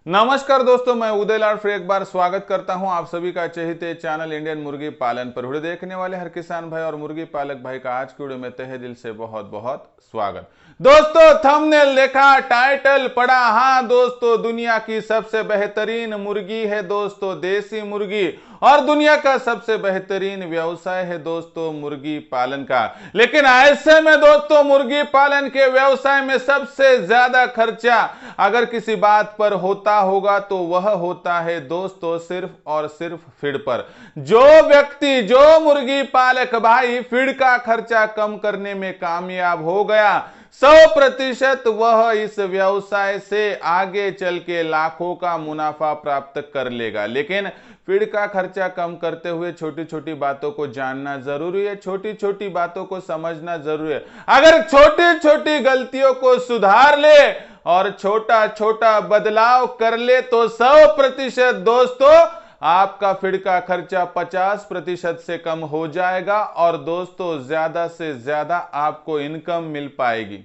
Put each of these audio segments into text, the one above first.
नमस्कार दोस्तों, मैं उदयलाल फिर एक बार स्वागत करता हूं आप सभी का चहेते चैनल इंडियन मुर्गी पालन पर। वीडियो देखने वाले हर किसान भाई और मुर्गी पालक भाई का आज की वीडियो में तहे दिल से बहुत बहुत स्वागत। दोस्तों, थंबनेल देखा, टाइटल पढ़ा। हाँ दोस्तों, दुनिया की सबसे बेहतरीन मुर्गी है दोस्तों देसी मुर्गी, और दुनिया का सबसे बेहतरीन व्यवसाय है दोस्तों मुर्गी पालन का। लेकिन ऐसे में दोस्तों, मुर्गी पालन के व्यवसाय में सबसे ज्यादा खर्चा अगर किसी बात पर होता होगा तो वह होता है दोस्तों सिर्फ और सिर्फ फीड पर। जो मुर्गी पालक भाई फीड का खर्चा कम करने में कामयाब हो गया, 100% वह इस व्यवसाय से आगे चल के लाखों का मुनाफा प्राप्त कर लेगा। लेकिन फीड का खर्चा कम करते हुए छोटी छोटी बातों को जानना जरूरी है, छोटी छोटी बातों को समझना जरूरी है। अगर छोटी छोटी गलतियों को सुधार ले और छोटा छोटा बदलाव कर ले तो 100% दोस्तों आपका फीड का खर्चा 50% से कम हो जाएगा और दोस्तों ज्यादा से ज्यादा आपको इनकम मिल पाएगी।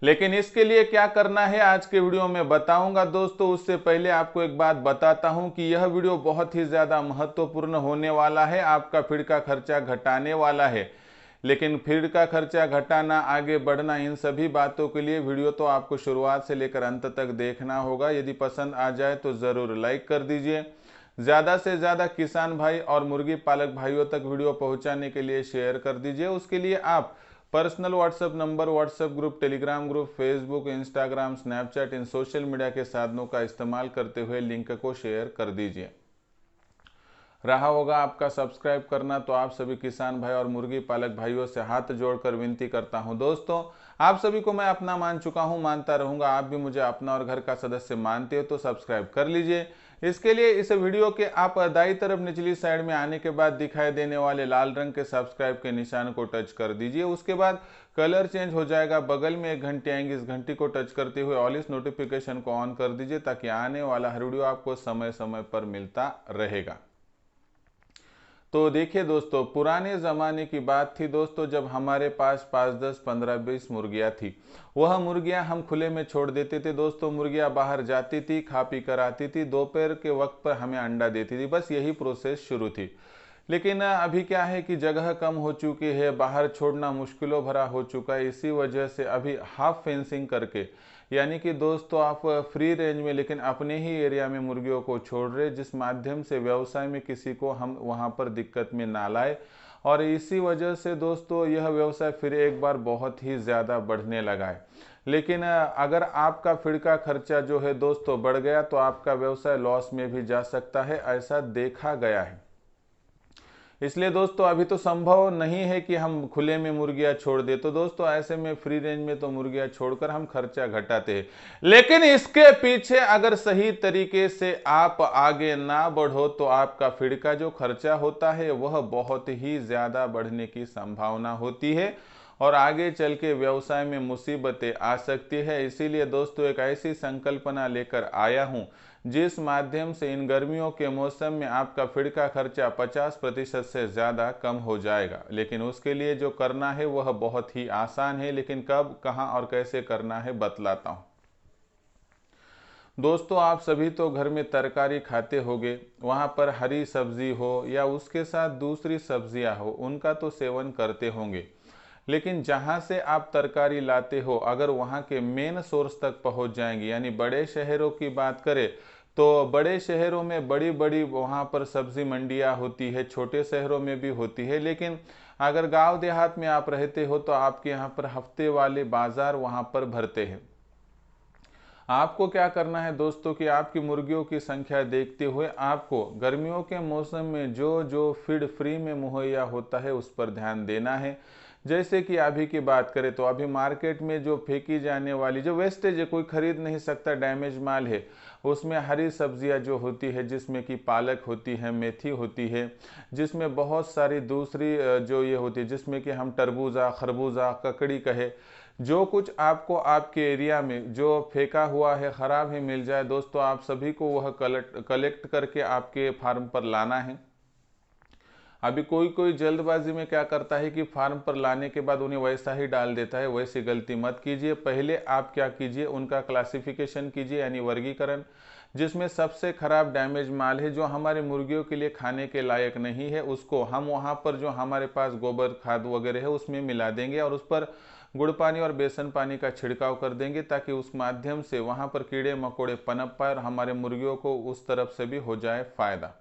लेकिन इसके लिए क्या करना है आज के वीडियो में बताऊंगा दोस्तों। उससे पहले आपको एक बात बताता हूं कि यह वीडियो बहुत ही ज्यादा महत्वपूर्ण होने वाला है, आपका फीड का खर्चा घटाने वाला है। लेकिन फीड का खर्चा घटाना, आगे बढ़ना, इन सभी बातों के लिए वीडियो तो आपको शुरुआत से लेकर अंत तक देखना होगा। यदि पसंद आ जाए तो जरूर लाइक कर दीजिए। ज्यादा से ज्यादा किसान भाई और मुर्गी पालक भाइयों तक वीडियो पहुंचाने के लिए शेयर कर दीजिए। उसके लिए आप personal WhatsApp number, WhatsApp group, Telegram group, Facebook, Instagram, Snapchat, इन सोशल मीडिया के साधनों का इस्तेमाल करते हुए लिंक को शेयर कर दीजिए। रहा होगा आपका सब्सक्राइब करना, तो आप सभी किसान भाई और मुर्गी पालक भाइयों से हाथ जोड़कर विनती करता हूं दोस्तों, आप सभी को मैं अपना मान चुका हूं, मानता रहूंगा। आप भी मुझे अपना और घर का सदस्य मानते हो तो सब्सक्राइब कर लीजिए। इसके लिए इस वीडियो के आप दाईं तरफ निचली साइड में आने के बाद दिखाई देने वाले लाल रंग के सब्सक्राइब के निशान को टच कर दीजिए। उसके बाद कलर चेंज हो जाएगा, बगल में एक घंटी आएंगी, इस घंटी को टच करते हुए ऑल इस नोटिफिकेशन को ऑन कर दीजिए ताकि आने वाला हर वीडियो आपको समय समय पर मिलता रहेगा। तो देखिए दोस्तों, पुराने ज़माने की बात थी दोस्तों, जब हमारे पास 5, 10, 15, 20 मुर्गियाँ थी। वह मुर्गियाँ हम खुले में छोड़ देते थे दोस्तों। मुर्गियाँ बाहर जाती थी, खा पी कर आती थी, दोपहर के वक्त पर हमें अंडा देती थी। बस यही प्रोसेस शुरू थी। लेकिन अभी क्या है कि जगह कम हो चुकी है, बाहर छोड़ना मुश्किलों भरा हो चुका है। इसी वजह से अभी हाफ फेंसिंग करके, यानी कि दोस्तों आप फ्री रेंज में लेकिन अपने ही एरिया में मुर्गियों को छोड़ रहे, जिस माध्यम से व्यवसाय में किसी को हम वहां पर दिक्कत में ना लाए। और इसी वजह से दोस्तों यह व्यवसाय फिर एक बार बहुत ही ज़्यादा बढ़ने लगा है। लेकिन अगर आपका फीड का खर्चा जो है दोस्तों बढ़ गया तो आपका व्यवसाय लॉस में भी जा सकता है, ऐसा देखा गया है। इसलिए दोस्तों अभी तो संभव नहीं है कि हम खुले में मुर्गियां छोड़ दे, तो दोस्तों ऐसे में फ्री रेंज में तो मुर्गियां छोड़कर हम खर्चा घटाते हैं। लेकिन इसके पीछे अगर सही तरीके से आप आगे ना बढ़ो तो आपका फीड का जो खर्चा होता है वह बहुत ही ज्यादा बढ़ने की संभावना होती है और आगे चल के व्यवसाय में मुसीबतें आ सकती है। इसीलिए दोस्तों एक ऐसी संकल्पना लेकर आया हूं जिस माध्यम से इन गर्मियों के मौसम में आपका फीड का खर्चा 50% से ज़्यादा कम हो जाएगा। लेकिन उसके लिए जो करना है वह बहुत ही आसान है, लेकिन कब, कहां और कैसे करना है बतलाता हूं। दोस्तों आप सभी तो घर में तरकारी खाते होंगे, वहां पर हरी सब्जी हो या उसके साथ दूसरी सब्जियां हो, उनका तो सेवन करते होंगे। लेकिन जहां से आप तरकारी लाते हो, अगर वहां के मेन सोर्स तक पहुंच जाएंगे, यानी बड़े शहरों की बात करें तो बड़े शहरों में बड़ी बड़ी वहां पर सब्जी मंडियां होती है, छोटे शहरों में भी होती है। लेकिन अगर गांव देहात में आप रहते हो तो आपके यहाँ पर हफ्ते वाले बाजार वहां पर भरते हैं। आपको क्या करना है दोस्तों कि आपकी मुर्गियों की संख्या देखते हुए आपको गर्मियों के मौसम में जो जो फीड फ्री में मुहैया होता है उस पर ध्यान देना है। जैसे कि अभी की बात करें तो अभी मार्केट में जो फेंकी जाने वाली जो वेस्टेज है, कोई खरीद नहीं सकता, डैमेज माल है, उसमें हरी सब्जियां जो होती है, जिसमें कि पालक होती है, मेथी होती है, जिसमें बहुत सारी दूसरी जो ये होती है, जिसमें कि हम तरबूजा, खरबूजा, ककड़ी कहे, जो कुछ आपको आपके एरिया में जो फेंका हुआ है, ख़राब ही मिल जाए दोस्तों, आप सभी को वह कलेक्ट करके आपके फार्म पर लाना है। अभी कोई कोई जल्दबाजी में क्या करता है कि फार्म पर लाने के बाद उन्हें वैसा ही डाल देता है। वैसी गलती मत कीजिए। पहले आप क्या कीजिए, उनका क्लासिफिकेशन कीजिए यानी वर्गीकरण, जिसमें सबसे खराब डैमेज माल है जो हमारे मुर्गियों के लिए खाने के लायक नहीं है, उसको हम वहाँ पर जो हमारे पास गोबर खाद वगैरह है उसमें मिला देंगे और उस पर गुड़ पानी और बेसन पानी का छिड़काव कर देंगे, ताकि उस माध्यम से वहाँ पर कीड़े मकोड़े पनप पाए और हमारे मुर्गियों को उस तरफ से भी हो जाए फायदा।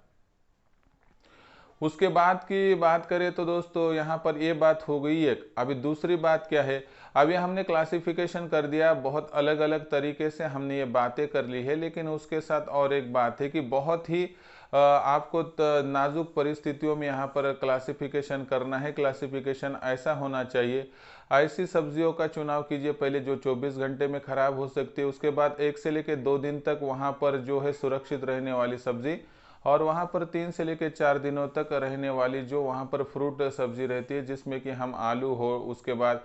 उसके बाद की बात करें तो दोस्तों यहाँ पर ये बात हो गई एक। अभी दूसरी बात क्या है, अभी हमने क्लासिफिकेशन कर दिया, बहुत अलग अलग तरीके से हमने ये बातें कर ली है, लेकिन उसके साथ और एक बात है कि बहुत ही आपको नाजुक परिस्थितियों में यहाँ पर क्लासिफिकेशन करना है। क्लासिफिकेशन ऐसा होना चाहिए, ऐसी सब्जियों का चुनाव कीजिए पहले जो 24 घंटे में खराब हो सकती है, उसके बाद 1 से लेकर 2 दिन तक वहाँ पर जो है सुरक्षित रहने वाली सब्जी, और वहाँ पर 3 से लेकर 4 दिनों तक रहने वाली जो वहाँ पर फ्रूट सब्जी रहती है, जिसमें कि हम आलू हो, उसके बाद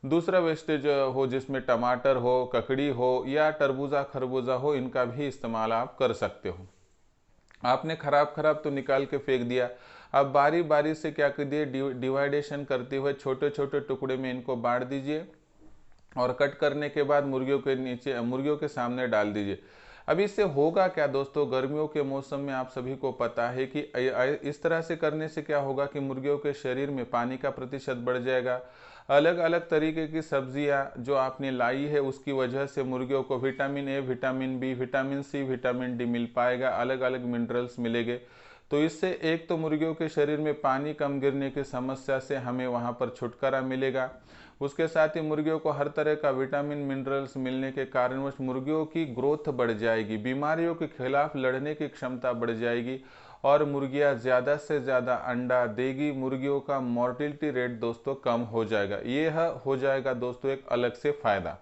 दूसरा वेस्टेज हो जिसमें टमाटर हो, ककड़ी हो या तरबूजा खरबूजा हो, इनका भी इस्तेमाल आप कर सकते हो। आपने खराब खराब तो निकाल के फेंक दिया, अब बारी बारी से क्या कीजिए, डिवाइडेशन करते हुए छोटे छोटे टुकड़े में इनको बांट दीजिए और कट करने के बाद मुर्गियों के नीचे, मुर्गियों के सामने डाल दीजिए। अभी इससे होगा क्या दोस्तों, गर्मियों के मौसम में आप सभी को पता है कि इस तरह से करने से क्या होगा कि मुर्गियों के शरीर में पानी का प्रतिशत बढ़ जाएगा। अलग अलग तरीके की सब्जियां जो आपने लाई है उसकी वजह से मुर्गियों को vitamin A, vitamin B, vitamin C, vitamin D मिल पाएगा, अलग अलग मिनरल्स मिलेंगे। तो इससे एक तो मुर्गियों के शरीर में पानी कम गिरने की समस्या से हमें वहाँ पर छुटकारा मिलेगा। उसके साथ ही मुर्गियों को हर तरह का विटामिन मिनरल्स मिलने के कारणवश मुर्गियों की ग्रोथ बढ़ जाएगी, बीमारियों के खिलाफ लड़ने की क्षमता बढ़ जाएगी और मुर्गियां ज़्यादा से ज़्यादा अंडा देगी। मुर्गियों का मॉर्टिलिटी रेट दोस्तों कम हो जाएगा। यह हो जाएगा दोस्तों एक अलग से फ़ायदा।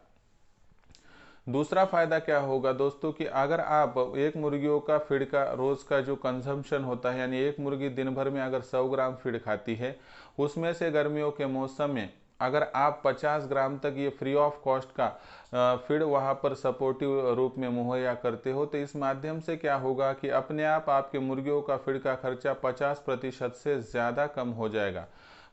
दूसरा फायदा क्या होगा दोस्तों कि अगर आप एक मुर्गियों का फीड का रोज का जो कंजम्पशन होता है, यानी एक मुर्गी दिन भर में अगर 100 ग्राम फीड खाती है, उसमें से गर्मियों के मौसम में अगर आप 50 ग्राम तक ये फ्री ऑफ कॉस्ट का फीड वहाँ पर सपोर्टिव रूप में मुहैया करते हो, तो इस माध्यम से क्या होगा कि अपने आप आपके मुर्गियों का फीड का खर्चा 50% से ज़्यादा कम हो जाएगा।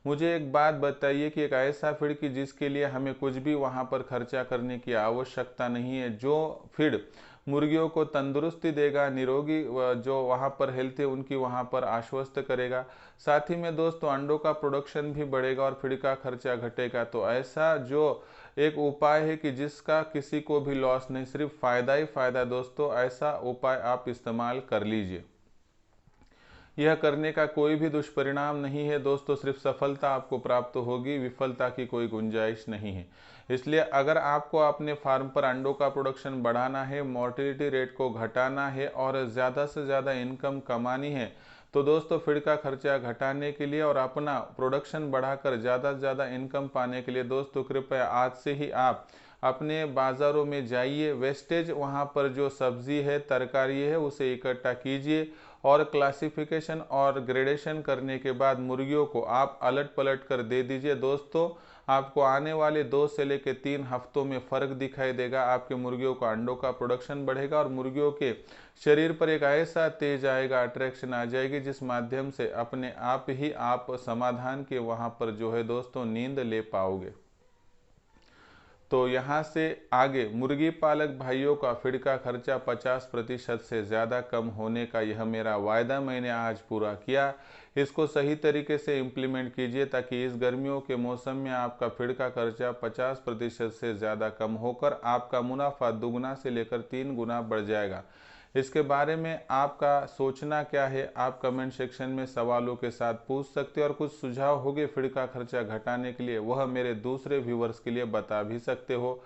मुझे एक बात बताइए कि एक ऐसा फीड कि जिसके लिए हमें कुछ भी वहाँ पर खर्चा करने की आवश्यकता नहीं है, जो फीड मुर्गियों को तंदुरुस्ती देगा, निरोगी जो वहाँ पर हेल्थ है उनकी वहाँ पर आश्वस्त करेगा, साथ ही में दोस्तों अंडों का प्रोडक्शन भी बढ़ेगा और फीड का खर्चा घटेगा। तो ऐसा जो एक उपाय है कि जिसका किसी को भी लॉस नहीं, सिर्फ फ़ायदा ही फ़ायदा है दोस्तों, ऐसा उपाय आप इस्तेमाल कर लीजिए। यह करने का कोई भी दुष्परिणाम नहीं है दोस्तों, सिर्फ सफलता आपको प्राप्त होगी, विफलता की कोई गुंजाइश नहीं है। इसलिए अगर आपको अपने फार्म पर अंडों का प्रोडक्शन बढ़ाना है, मोर्टिलिटी रेट को घटाना है और ज़्यादा से ज़्यादा इनकम कमानी है, तो दोस्तों फीड का खर्चा घटाने के लिए और अपना प्रोडक्शन बढ़ाकर ज़्यादा से ज़्यादा इनकम पाने के लिए दोस्तों कृपया आज से ही आप अपने बाज़ारों में जाइए, वेस्टेज वहाँ पर जो सब्जी है, तरकारी है, उसे इकट्ठा कीजिए और क्लासिफिकेशन और ग्रेडेशन करने के बाद मुर्गियों को आप अलट पलट कर दे दीजिए। दोस्तों आपको आने वाले 2 से लेकर 3 हफ्तों में फ़र्क दिखाई देगा। आपके मुर्गियों का अंडों का प्रोडक्शन बढ़ेगा और मुर्गियों के शरीर पर एक ऐसा तेज आएगा, अट्रैक्शन आ जाएगी, जिस माध्यम से अपने आप ही आप समाधान के वहाँ पर जो है दोस्तों नींद ले पाओगे। तो यहाँ से आगे मुर्गी पालक भाइयों का फीड का खर्चा 50% से ज़्यादा कम होने का यह मेरा वायदा मैंने आज पूरा किया। इसको सही तरीके से इम्प्लीमेंट कीजिए ताकि इस गर्मियों के मौसम में आपका फीड का खर्चा 50% से ज़्यादा कम होकर आपका मुनाफा दुगना से लेकर 3 गुना बढ़ जाएगा। इसके बारे में आपका सोचना क्या है, आप कमेंट सेक्शन में सवालों के साथ पूछ सकते हो और कुछ सुझाव होंगे फीड का खर्चा घटाने के लिए, वह मेरे दूसरे व्यूवर्स के लिए बता भी सकते हो।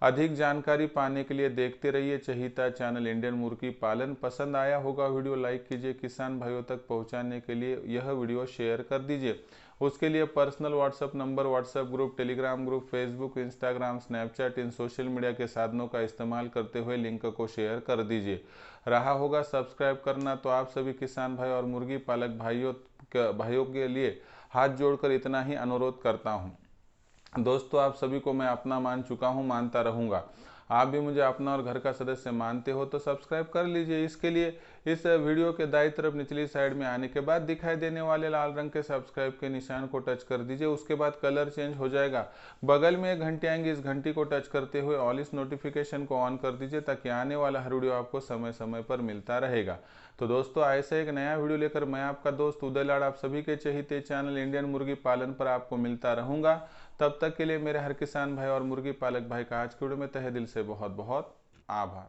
अधिक जानकारी पाने के लिए देखते रहिए चहीता चैनल इंडियन मुर्गी पालन। पसंद आया होगा वीडियो लाइक कीजिए, किसान भाइयों तक पहुंचाने के लिए यह वीडियो शेयर कर दीजिए। उसके लिए personal WhatsApp number, WhatsApp group, Telegram group, Facebook, Instagram, Snapchat, इन सोशल मीडिया के साधनों का इस्तेमाल करते हुए लिंक को शेयर कर दीजिए। रहा होगा सब्सक्राइब करना, तो आप सभी किसान भाई और मुर्गी पालक भाइयों के लिए हाथ जोड़कर इतना ही अनुरोध करता हूँ। दोस्तों आप सभी को मैं अपना मान चुका हूँ, मानता रहूँगा। आप भी मुझे अपना और घर का सदस्य मानते हो तो सब्सक्राइब कर लीजिए। इसके लिए इस वीडियो के दाईं तरफ निचली साइड में आने के बाद दिखाई देने वाले लाल रंग के सब्सक्राइब के निशान को टच कर दीजिए। उसके बाद कलर चेंज हो जाएगा, बगल में एक घंटी आएंगी, इस घंटी को टच करते हुए ऑल इस नोटिफिकेशन को ऑन कर दीजिए ताकि आने वाला हर वीडियो आपको समय समय पर मिलता रहेगा। तो दोस्तों, ऐसे एक नया वीडियो लेकर मैं आपका दोस्त उदय लाड आप सभी के चहेते चैनल इंडियन मुर्गी पालन पर आपको मिलता रहूंगा। तब तक के लिए मेरे हर किसान भाई और मुर्गी पालक भाई का आज के वीडियो में तहे दिल से बहुत बहुत आभार।